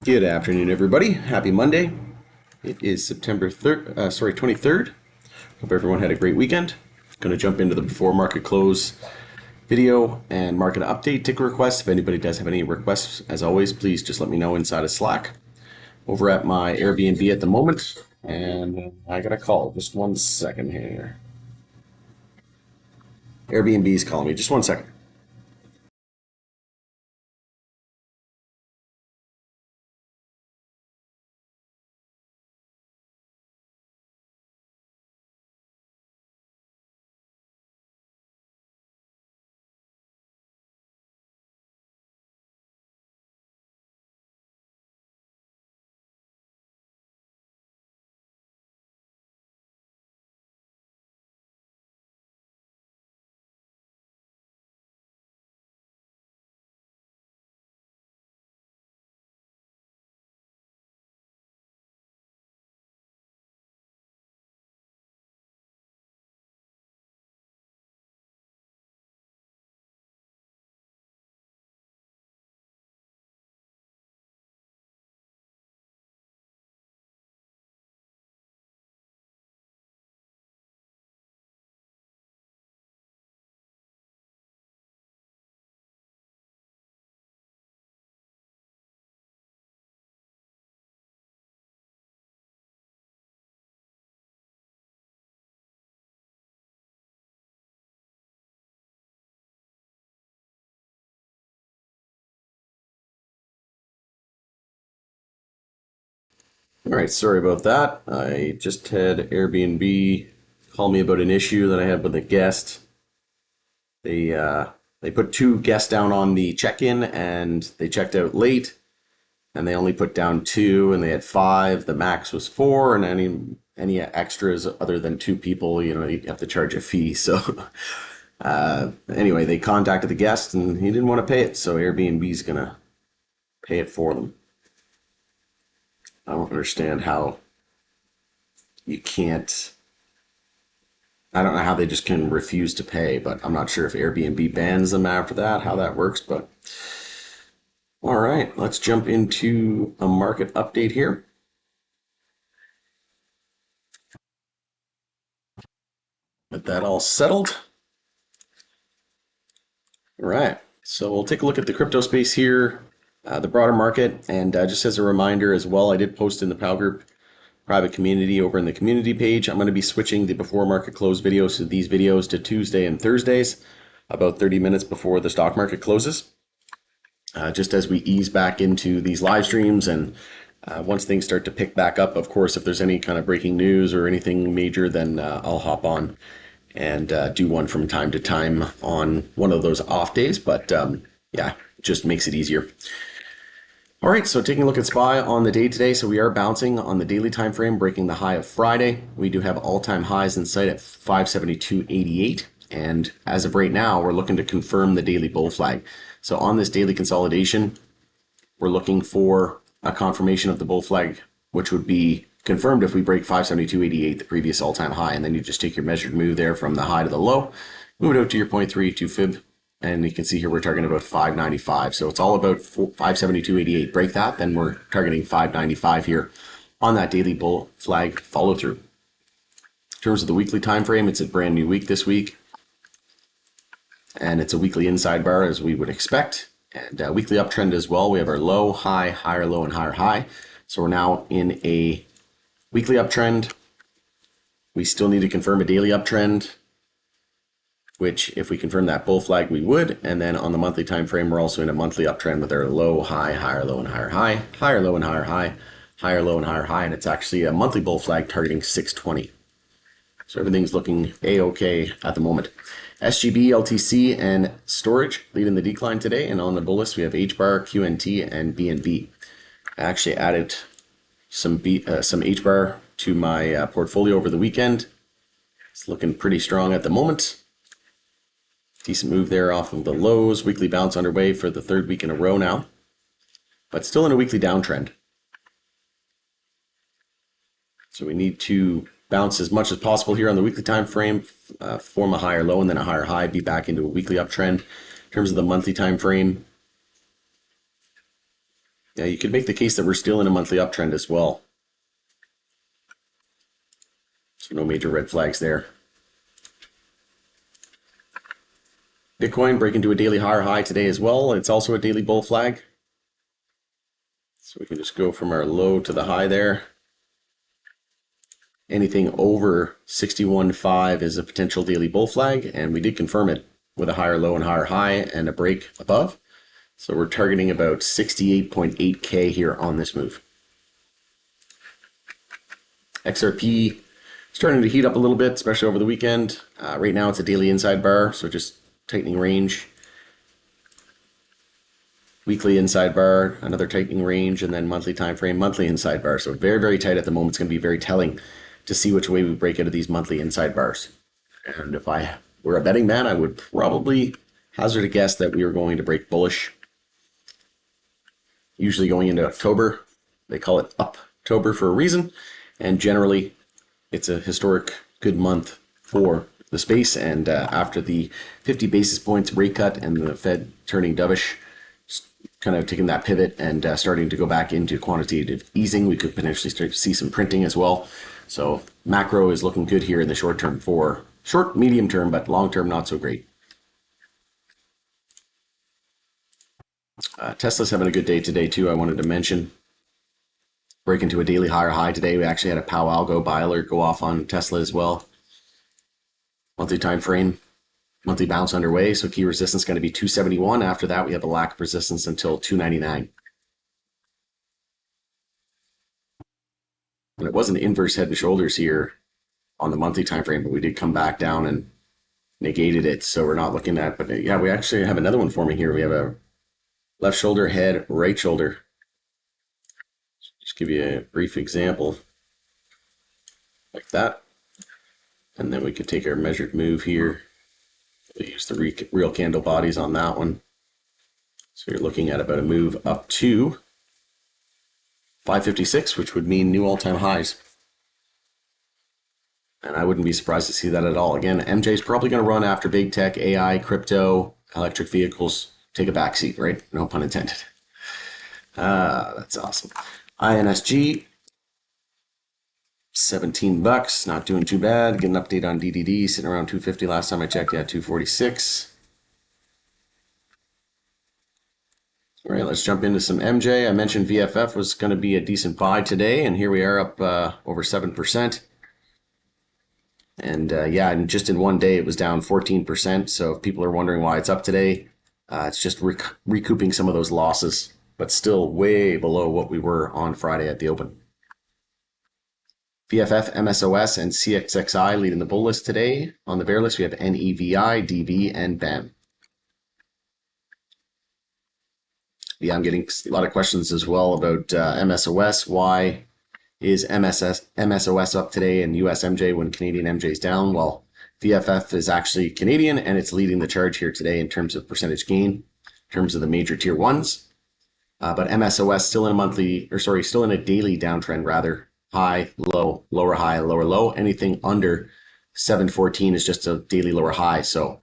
Good afternoon, everybody. Happy Monday. It is September 23rd. Hope everyone had a great weekend. Going to jump into the before market close video and market update ticker requests. If anybody does have any requests, as always, please just let me know inside of Slack. Over at my Airbnb at the moment, and I got a call. Just one second here. Airbnb is calling me. Just one second. All right, sorry about that. I just had Airbnb call me about an issue that I had with a guest. They put two guests down on the check-in and they checked out late, and they only put down two, and they had five. The max was four, and any extras other than two people, you have to charge a fee. So anyway, they contacted the guest and he didn't want to pay it, so Airbnb's gonna pay it for them. I don't understand how you can't. I don't know how they just can refuse to pay, but I'm not sure if Airbnb bans them after that, how that works. But all right, let's jump into a market update here. Get that all settled. All right, so we'll take a look at the crypto space here, the broader market, and just as a reminder as well, I did post in the PAL group private community over in the community page. I'm going to be switching the before market close videos to these videos to Tuesday and Thursdays, about 30 minutes before the stock market closes. Just as we ease back into these live streams, and once things start to pick back up, of course, if there's any kind of breaking news or anything major, then I'll hop on and do one from time to time on one of those off days. But yeah, it just makes it easier. All right, so taking a look at SPY on the day today. So we are bouncing on the daily time frame, breaking the high of Friday. We do have all-time highs in sight at 572.88. And as of right now, we're looking to confirm the daily bull flag. So on this daily consolidation, we're looking for a confirmation of the bull flag, which would be confirmed if we break 572.88, the previous all-time high. And then you just take your measured move there from the high to the low, move it out to your 0.32 fib. And you can see here we're targeting about 595. So it's all about 572.88. Break that, then we're targeting 595 here on that daily bull flag follow through. In terms of the weekly time frame, it's a brand new week this week. And it's a weekly inside bar as we would expect. And a weekly uptrend as well. We have our low, high, higher low, and higher high. So we're now in a weekly uptrend. We still need to confirm a daily uptrend, which if we confirm that bull flag, we would. And then on the monthly time frame, we're also in a monthly uptrend with our low, high, higher low, and higher high, higher low and higher high, higher low and higher high. And it's actually a monthly bull flag targeting 620. So everything's looking a-okay at the moment. SGB, LTC, and storage leading the decline today. And on the bull list, we have HBAR, QNT, and BNB. I actually added some HBAR to my portfolio over the weekend. It's looking pretty strong at the moment. Decent move there off of the lows. Weekly bounce underway for the third week in a row now, but still in a weekly downtrend. So we need to bounce as much as possible here on the weekly time frame, form a higher low and then a higher high, be back into a weekly uptrend. In terms of the monthly time frame, Yeah, you could make the case that we're still in a monthly uptrend as well. So no major red flags there. Bitcoin breaking to a daily higher high today as well. It's also a daily bull flag. So we can just go from our low to the high there. Anything over 61.5 is a potential daily bull flag, and we did confirm it with a higher low and higher high and a break above. So we're targeting about 68.8K here on this move. XRP starting to heat up a little bit, especially over the weekend. Right now it's a daily inside bar, so just tightening range. Weekly inside bar, another tightening range, and then monthly time frame, monthly inside bar. So very, very tight at the moment. It's going to be very telling to see which way we break out of these monthly inside bars. And if I were a betting man, I would probably hazard a guess that we are going to break bullish. Usually going into October. They call it Uptober for a reason. And generally, it's a historic good month for the space. And after the 50 basis points rate cut and the Fed turning dovish, kind of taking that pivot and starting to go back into quantitative easing, we could potentially start to see some printing as well. So macro is looking good here in the short term for short, medium term, but long term, not so great. Tesla's having a good day today too. I wanted to mention break into a daily higher high today. We actually had a Pow Algo buy alert go off on Tesla as well. Monthly time frame, monthly bounce underway. So key resistance is going to be 271. After that, we have a lack of resistance until 299. And it was an inverse head and shoulders here on the monthly time frame, but we did come back down and negated it. So we're not looking at, but yeah, we actually have another one forming here. We have a left shoulder, head, right shoulder. Just give you a brief example like that. And then we could take our measured move here. We'll use the real candle bodies on that one. So you're looking at about a move up to 556, which would mean new all-time highs. And I wouldn't be surprised to see that at all. Again, MJ is probably going to run after big tech, AI, crypto, electric vehicles. Take a backseat, right? No pun intended. That's awesome. INSG, $17, not doing too bad. Get an update on DDD, sitting around 250 last time I checked. Yeah, 246. All right, let's jump into some MJ. I mentioned VFF was going to be a decent buy today, and here we are up over 7%. And yeah, and just in one day it was down 14%. So if people are wondering why it's up today, it's just recouping some of those losses, but still way below what we were on Friday at the open. VFF, MSOS, and CXXI leading the bull list today. On the bear list, we have NEVI, DB, and BAM. Yeah, I'm getting a lot of questions as well about MSOS. Why is MSOS up today and US MJ when Canadian MJ is down? Well, VFF is actually Canadian and it's leading the charge here today in terms of percentage gain, in terms of the major tier ones. But MSOS still in a daily downtrend rather. High, low, lower high, lower low. Anything under 714 is just a daily lower high. So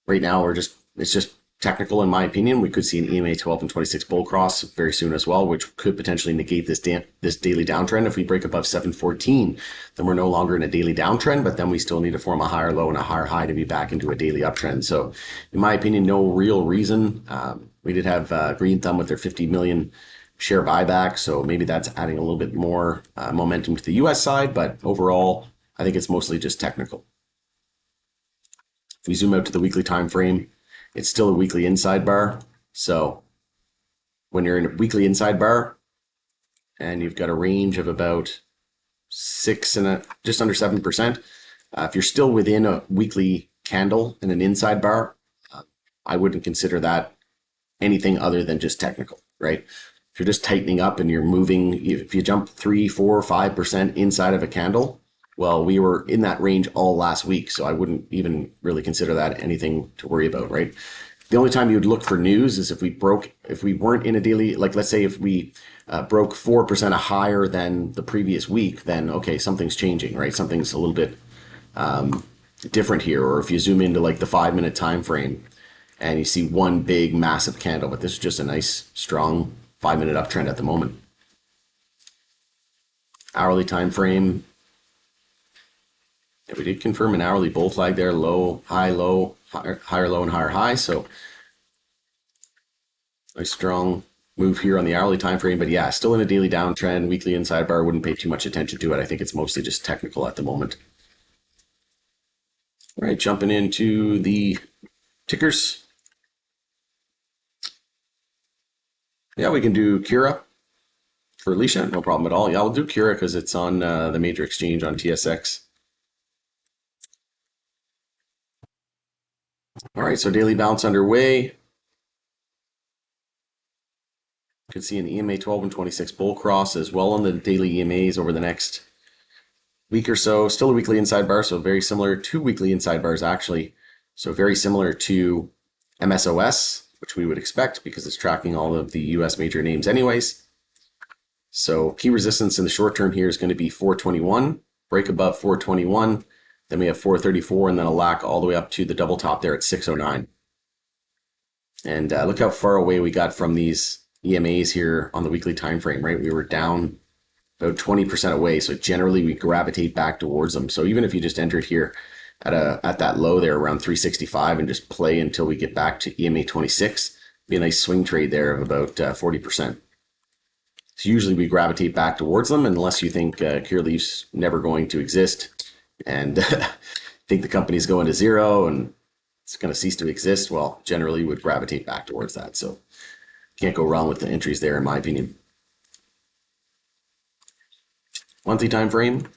right now it's just technical in my opinion. We could see an EMA 12 and 26 bull cross very soon as well, which could potentially negate this daily downtrend. If we break above 714, then we're no longer in a daily downtrend, but then we still need to form a higher low and a higher high to be back into a daily uptrend. So in my opinion, no real reason. We did have Green Thumb with their 50 million share buyback, so maybe that's adding a little bit more momentum to the US side, but overall, I think it's mostly just technical. If we zoom out to the weekly time frame, it's still a weekly inside bar. So when you're in a weekly inside bar and you've got a range of about just under 7%, if you're still within a weekly candle in an inside bar, I wouldn't consider that anything other than just technical, right? If you're just tightening up and you're moving, if you jump 3, 4, 5% inside of a candle, well, we were in that range all last week, so I wouldn't even really consider that anything to worry about, right? The only time you would look for news is if we weren't in a daily, like let's say if we broke 4% higher than the previous week, then okay, something's changing, right? Something's a little bit different here. Or if you zoom into like the 5-minute time frame and you see one big massive candle, but this is just a nice strong 5-minute uptrend at the moment. Hourly time frame. Yeah, we did confirm an hourly bull flag there, low, higher low, and higher high. So nice strong move here on the hourly time frame. But yeah, still in a daily downtrend. Weekly inside bar, wouldn't pay too much attention to it. I think it's mostly just technical at the moment. All right, jumping into the tickers. Yeah, we can do Kira for Alicia, no problem at all. Yeah, I'll do Kira because it's on the major exchange on TSX. All right, so daily bounce underway. You can see an EMA 12 and 26 bull cross as well on the daily EMAs over the next week or so. Still a weekly inside bar, so very similar. 2 weekly inside bars actually. So very similar to MSOS, which we would expect because it's tracking all of the US major names anyways. So key resistance in the short term here is going to be 421, break above 421. Then we have 434 and then a lack all the way up to the double top there at 609. And look how far away we got from these EMAs here on the weekly time frame, right? We were down about 20% away. So generally we gravitate back towards them. So even if you just entered here at that low there around 365 and just play until we get back to EMA 26, be a nice swing trade there of about 40%. So usually we gravitate back towards them unless you think Curaleaf's never going to exist and think the company's going to zero and it's going to cease to exist. Well, generally would gravitate back towards that. So can't go wrong with the entries there in my opinion. Monthly time frame,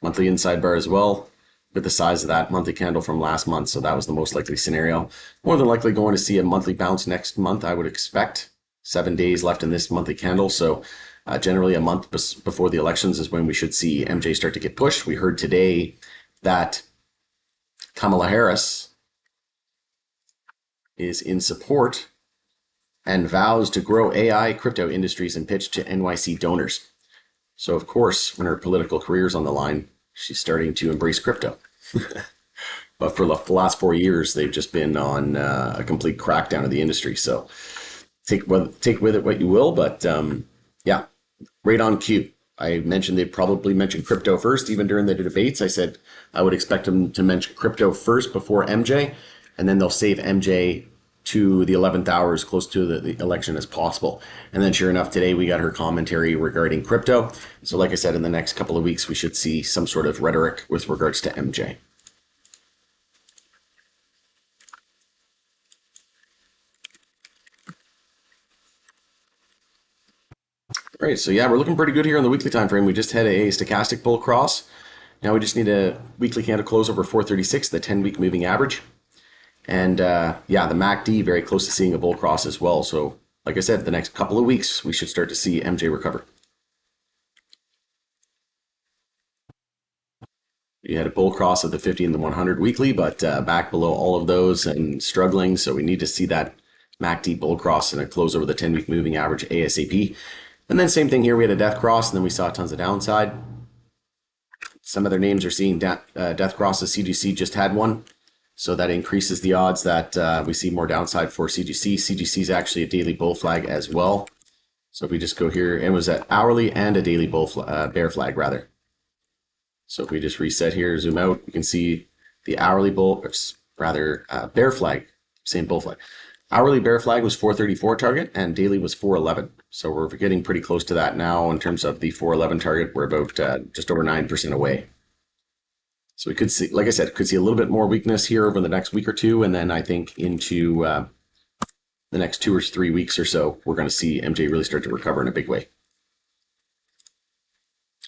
monthly inside bar as well. With the size of that monthly candle from last month. So that was the most likely scenario. More than likely going to see a monthly bounce next month, I would expect. 7 days left in this monthly candle. So generally a month before the elections is when we should see MJ start to get pushed. We heard today that Kamala Harris is in support and vows to grow AI crypto industries and pitch to NYC donors. So of course, when her political career is on the line, she's starting to embrace crypto. But for the last 4 years, they've just been on a complete crackdown of the industry. So take with it what you will, but yeah, right on cue. I mentioned they probably mentioned crypto first, even during the debates. I said I would expect them to mention crypto first before MJ, and then they'll save MJ to the 11th hour as close to the election as possible. And then sure enough, today we got her commentary regarding crypto. So like I said, in the next couple of weeks, we should see some sort of rhetoric with regards to MJ. All right, so yeah, we're looking pretty good here on the weekly time frame. We just had a stochastic bull cross. Now we just need a weekly candle close over 436, the 10-week moving average. And yeah, the MACD very close to seeing a bull cross as well. So like I said, the next couple of weeks, we should start to see MJ recover. We had a bull cross of the 50 and the 100 weekly, but back below all of those and struggling. So we need to see that MACD bull cross and a close over the 10-week moving average ASAP. And then same thing here, we had a death cross and then we saw tons of downside. Some other names are seeing death crosses. CGC just had one. So that increases the odds that we see more downside for CGC. CGC is actually a daily bull flag as well. So if we just go here, it was an hourly and a daily bear flag rather. So if we just reset here, zoom out, you can see the hourly bear flag, same bull flag. Hourly bear flag was 434 target and daily was 411. So we're getting pretty close to that now in terms of the 411 target. We're about just over 9% away. So we could see, like I said, could see a little bit more weakness here over the next week or two. And then I think into the next 2 or 3 weeks or so, we're going to see MJ really start to recover in a big way.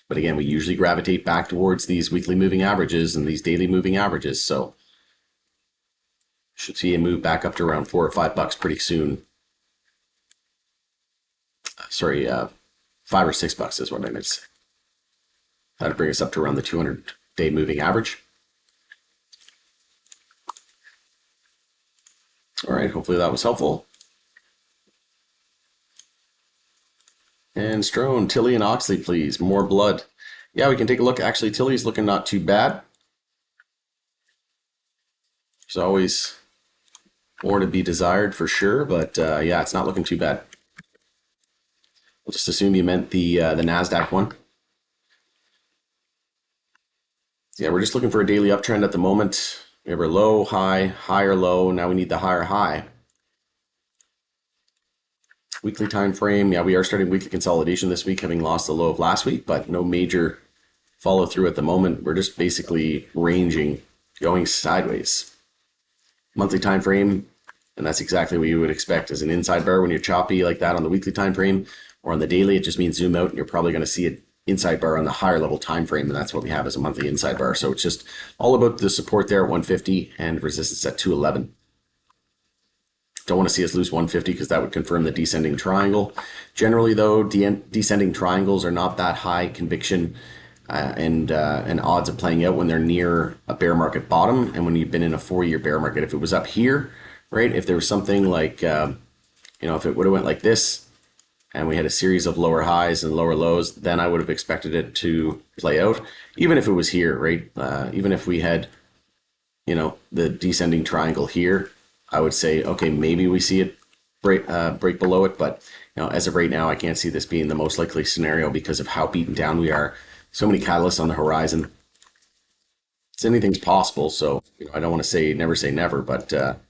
But again, we usually gravitate back towards these weekly moving averages and these daily moving averages. So should see a move back up to around $4 or $5 pretty soon. Sorry, $5 or $6 is what I meant to say. That'd bring us up to around the 200-day moving average. All right, hopefully that was helpful. And Strone, Tilly, and Oxley, please. More blood. Yeah, we can take a look. Actually, Tilly's looking not too bad. There's always more to be desired for sure, but yeah, it's not looking too bad. I'll just assume you meant the NASDAQ one. Yeah, we're just looking for a daily uptrend at the moment. We have our low, high, higher low. Now we need the higher high. Weekly time frame. Yeah, we are starting weekly consolidation this week, having lost the low of last week, but no major follow through at the moment. We're just basically ranging, going sideways. Monthly time frame, and that's exactly what you would expect as an inside bar when you're choppy like that on the weekly time frame, or on the daily. It just means zoom out, and you're probably going to see an inside bar on the higher level time frame, and that's what we have as a monthly inside bar. So it's just all about the support there at 150 and resistance at 211. Don't want to see us lose 150 because that would confirm the descending triangle. Generally, though, descending triangles are not that high conviction and odds of playing out when they're near a bear market bottom and when you've been in a 4-year bear market. If it was up here, right? If there was something like, if it would have went like this and we had a series of lower highs and lower lows, then I would have expected it to play out. Even if it was here, right? Even if we had, the descending triangle here, I would say, okay, maybe we see it break below it, but as of right now, I can't see this being the most likely scenario because of how beaten down we are. So many catalysts on the horizon. It's anything's possible, so I don't want to never say never, but at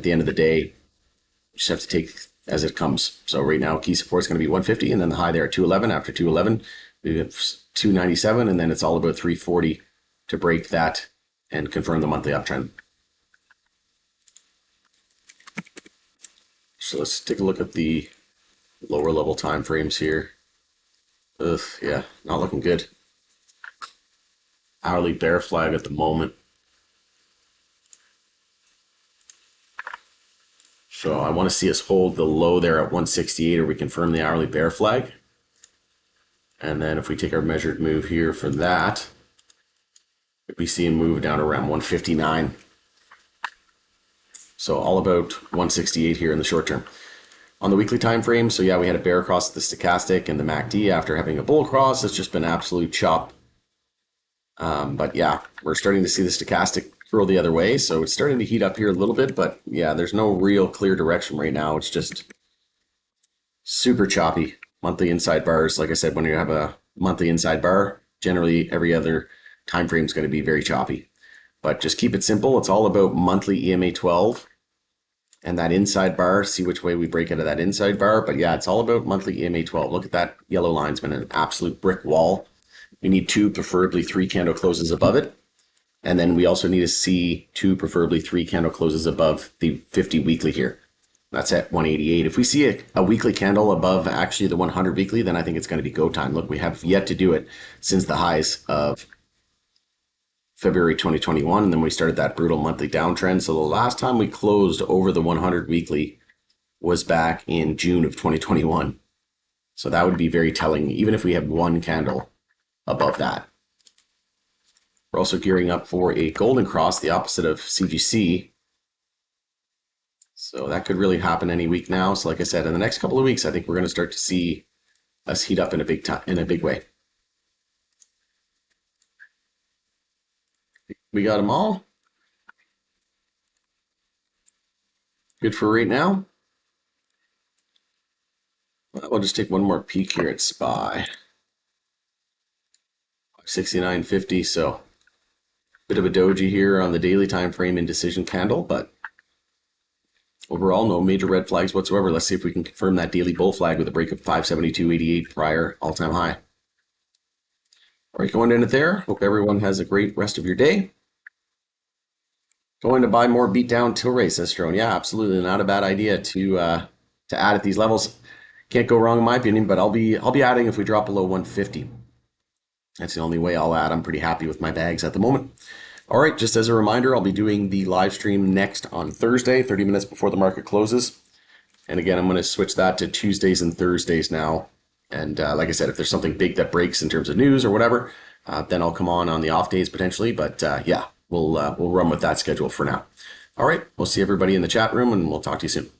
the end of the day, you just have to take as it comes. So right now, key support is going to be 150, and then the high there at 211. After 211, we have 297, and then it's all about 340 to break that and confirm the monthly uptrend. So let's take a look at the lower level time frames here. Ugh, yeah, not looking good. Hourly bear flag at the moment. So I want to see us hold the low there at 168, or we confirm the hourly bear flag. And then if we take our measured move here for that, we see a move down around 159. So all about 168 here in the short term. On the weekly time frame, so yeah, we had a bear across the stochastic and the MACD after having a bull cross. It's just been absolute chop. But yeah, we're starting to see the stochastic curl the other way, so it's starting to heat up here a little bit, but yeah, there's no real clear direction right now. It's just super choppy. Monthly inside bars, like I said, when you have a monthly inside bar, generally every other time frame is going to be very choppy. But just keep it simple. It's all about monthly EMA 12 and that inside bar. See which way we break out of that inside bar. But yeah, it's all about monthly EMA 12. Look at that yellow line. It's been an absolute brick wall. We need 2, preferably 3 candle closes above it. And then we also need to see 2, preferably 3 candle closes above the 50 weekly here. That's at 188. If we see a weekly candle above actually the 100 weekly, then I think it's going to be go time. Look, we have yet to do it since the highs of February 2021, and then we started that brutal monthly downtrend. So the last time we closed over the 100 weekly was back in June of 2021. So that would be very telling, even if we have 1 candle above that. We're also gearing up for a golden cross, the opposite of CGC. So that could really happen any week now. So like I said, in the next couple of weeks, I think we're going to start to see us heat up in a big way. We got them all. Good for right now. We'll just take one more peek here at SPY. 69.50, so bit of a doji here on the daily time frame indecision candle, but overall no major red flags whatsoever. Let's see if we can confirm that daily bull flag with a break of 572.88 prior all-time high. All right, going in it there. Hope everyone has a great rest of your day. Going to buy more beatdown Tilray, says Strone. Yeah, absolutely, not a bad idea to add at these levels. Can't go wrong in my opinion, but I'll be adding if we drop below 150. That's the only way I'll add. I'm pretty happy with my bags at the moment. All right, just as a reminder, I'll be doing the live stream next on Thursday, 30 minutes before the market closes. And again, I'm going to switch that to Tuesdays and Thursdays now. And like I said, if there's something big that breaks in terms of news or whatever, then I'll come on the off days potentially. But yeah, we'll run with that schedule for now. All right, we'll see everybody in the chat room, and we'll talk to you soon.